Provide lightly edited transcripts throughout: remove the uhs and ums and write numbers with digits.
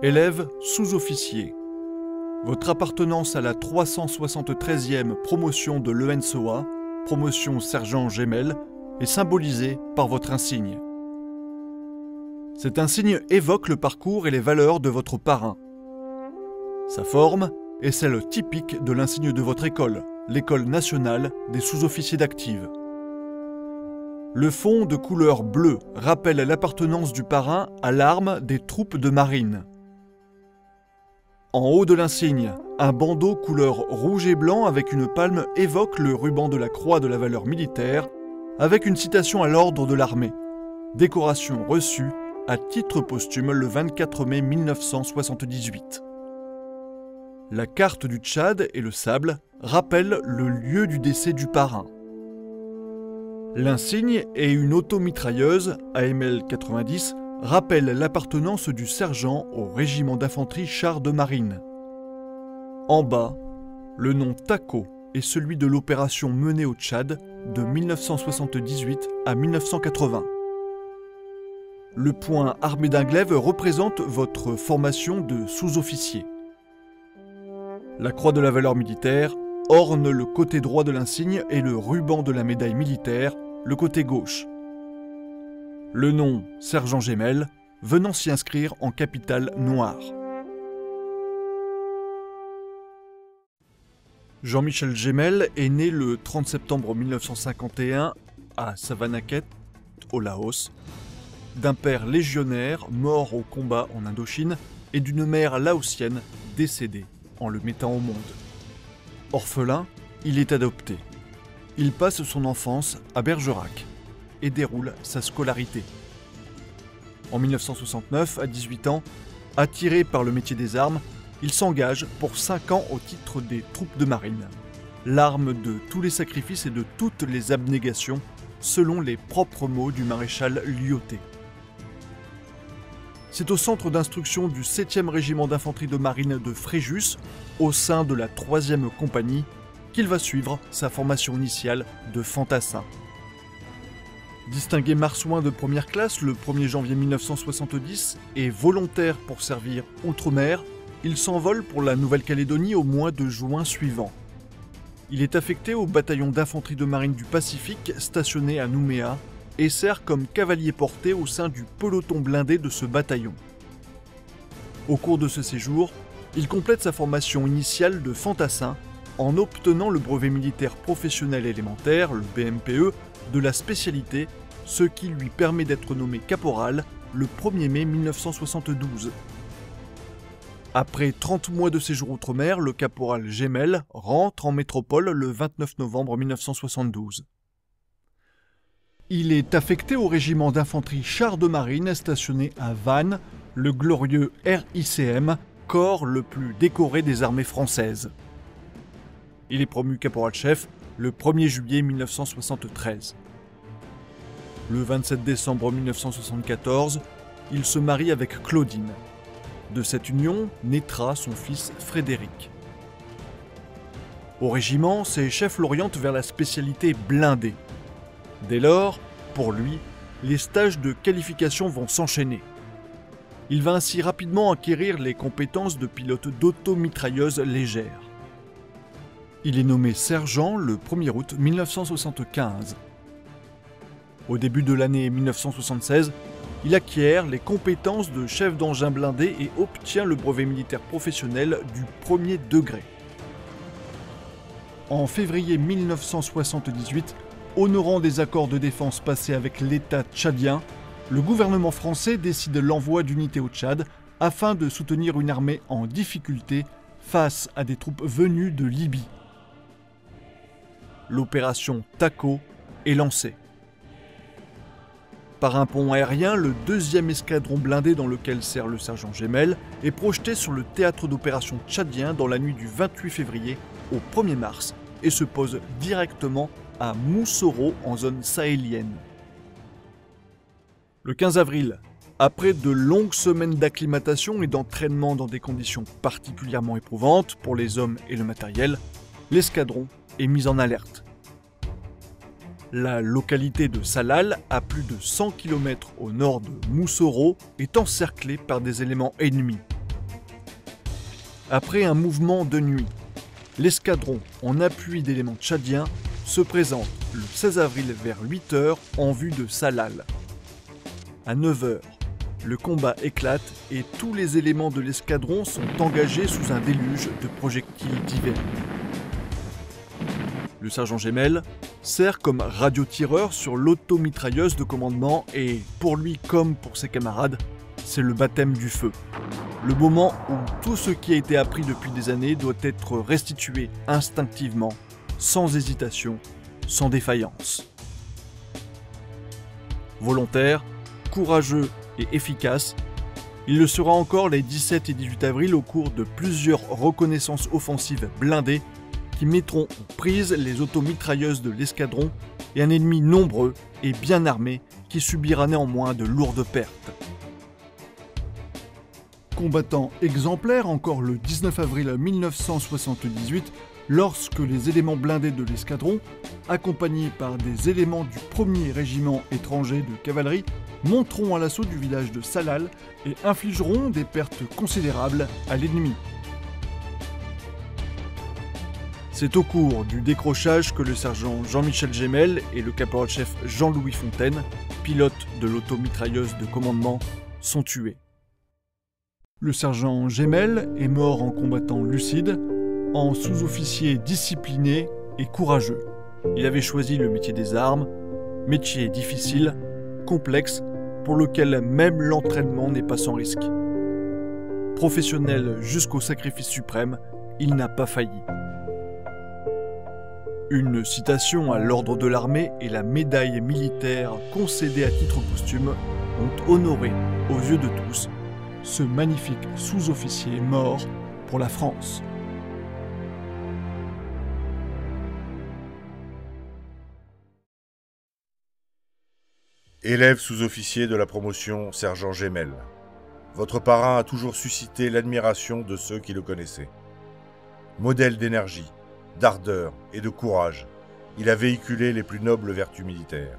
Élève sous-officier. Votre appartenance à la 373e promotion de l'ENSOA, promotion sergent Gemelle, est symbolisée par votre insigne. Cet insigne évoque le parcours et les valeurs de votre parrain. Sa forme est celle typique de l'insigne de votre école, l'École nationale des sous-officiers d'active. Le fond de couleur bleue rappelle l'appartenance du parrain à l'arme des troupes de marine. En haut de l'insigne, un bandeau couleur rouge et blanc avec une palme évoque le ruban de la Croix de la valeur militaire, avec une citation à l'ordre de l'armée. Décoration reçue à titre posthume le 24 mai 1978. La carte du Tchad et le sable rappellent le lieu du décès du parrain. L'insigne et une automitrailleuse AML 90 rappellent l'appartenance du sergent au régiment d'infanterie chars de marine. En bas, le nom TACO est celui de l'opération menée au Tchad de 1978 à 1980. Le point armé d'un glaive représente votre formation de sous-officier. La croix de la valeur militaire orne le côté droit de l'insigne et le ruban de la médaille militaire, le côté gauche. Le nom sergent Gemelle venant s'y inscrire en capitale noire. Jean-Michel Gemelle est né le 30 septembre 1951 à Savannakhet, au Laos, d'un père légionnaire mort au combat en Indochine et d'une mère laotienne décédée en le mettant au monde. Orphelin, il est adopté. Il passe son enfance à Bergerac et déroule sa scolarité. En 1969, à 18 ans, attiré par le métier des armes, il s'engage pour 5 ans au titre des troupes de marine, l'arme de tous les sacrifices et de toutes les abnégations, selon les propres mots du maréchal Lyautey. C'est au centre d'instruction du 7e régiment d'infanterie de marine de Fréjus, au sein de la 3e compagnie, qu'il va suivre sa formation initiale de fantassin. Distingué marsouin de première classe le 1er janvier 1970 et volontaire pour servir outre-mer, il s'envole pour la Nouvelle-Calédonie au mois de juin suivant. Il est affecté au bataillon d'infanterie de marine du Pacifique stationné à Nouméa et sert comme cavalier porté au sein du peloton blindé de ce bataillon. Au cours de ce séjour, il complète sa formation initiale de fantassin en obtenant le brevet militaire professionnel élémentaire, le BMPE, de la spécialité, ce qui lui permet d'être nommé caporal le 1er mai 1972. Après 30 mois de séjour outre-mer, le caporal Gemelle rentre en métropole le 29 novembre 1972. Il est affecté au régiment d'infanterie chars de marine stationné à Vannes, le glorieux RICM, corps le plus décoré des armées françaises. Il est promu caporal-chef le 1er juillet 1973. Le 27 décembre 1974, il se marie avec Claudine. De cette union naîtra son fils Frédéric. Au régiment, ses chefs l'orientent vers la spécialité blindée. Dès lors, pour lui, les stages de qualification vont s'enchaîner. Il va ainsi rapidement acquérir les compétences de pilote d'automitrailleuse légère. Il est nommé sergent le 1er août 1975. Au début de l'année 1976, il acquiert les compétences de chef d'engin blindé et obtient le brevet militaire professionnel du 1er degré. En février 1978, honorant des accords de défense passés avec l'État tchadien, le gouvernement français décide l'envoi d'unités au Tchad afin de soutenir une armée en difficulté face à des troupes venues de Libye. L'opération TACO est lancée. Par un pont aérien, le 2e escadron blindé dans lequel sert le sergent Gemelle est projeté sur le théâtre d'opération tchadien dans la nuit du 28 février au 1er mars et se pose directement à Moussoro en zone sahélienne. Le 15 avril, après de longues semaines d'acclimatation et d'entraînement dans des conditions particulièrement éprouvantes pour les hommes et le matériel, l'escadron est mis en alerte. La localité de Salal, à plus de 100 km au nord de Moussoro, est encerclée par des éléments ennemis. Après un mouvement de nuit, l'escadron, en appui d'éléments tchadiens, se présente le 16 avril vers 8 h en vue de Salal. À 9 h, le combat éclate et tous les éléments de l'escadron sont engagés sous un déluge de projectiles divers. Le sergent Gemelle sert comme radiotireur sur l'automitrailleuse de commandement et, pour lui comme pour ses camarades, c'est le baptême du feu. Le moment où tout ce qui a été appris depuis des années doit être restitué instinctivement, sans hésitation, sans défaillance. Volontaire, courageux et efficace, il le sera encore les 17 et 18 avril au cours de plusieurs reconnaissances offensives blindées qui mettront aux prises les automitrailleuses de l'escadron et un ennemi nombreux et bien armé qui subira néanmoins de lourdes pertes. Combattant exemplaire encore le 19 avril 1978, lorsque les éléments blindés de l'escadron, accompagnés par des éléments du 1er régiment étranger de cavalerie, monteront à l'assaut du village de Salal et infligeront des pertes considérables à l'ennemi. C'est au cours du décrochage que le sergent Jean-Michel Gemelle et le caporal-chef Jean-Louis Fontaine, pilote de l'automitrailleuse de commandement, sont tués. Le sergent Gemelle est mort en combattant lucide, en sous-officier discipliné et courageux. Il avait choisi le métier des armes, métier difficile, complexe, pour lequel même l'entraînement n'est pas sans risque. Professionnel jusqu'au sacrifice suprême, il n'a pas failli. Une citation à l'ordre de l'armée et la médaille militaire concédée à titre posthume ont honoré, aux yeux de tous, ce magnifique sous-officier mort pour la France. Élève sous-officier de la promotion sergent Gemelle, votre parrain a toujours suscité l'admiration de ceux qui le connaissaient. Modèle d'énergie, d'ardeur et de courage, il a véhiculé les plus nobles vertus militaires.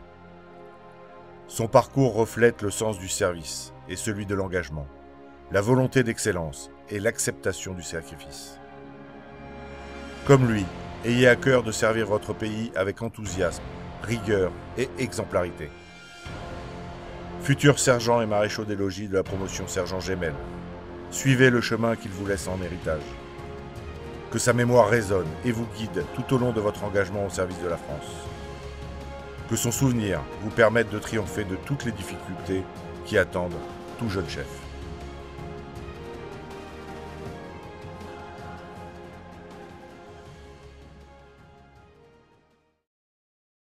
Son parcours reflète le sens du service et celui de l'engagement, la volonté d'excellence et l'acceptation du sacrifice. Comme lui, ayez à cœur de servir votre pays avec enthousiasme, rigueur et exemplarité. Futur sergent et maréchaux des logis de la promotion sergent Gemelle, suivez le chemin qu'il vous laisse en héritage. Que sa mémoire résonne et vous guide tout au long de votre engagement au service de la France. Que son souvenir vous permette de triompher de toutes les difficultés qui attendent tout jeune chef.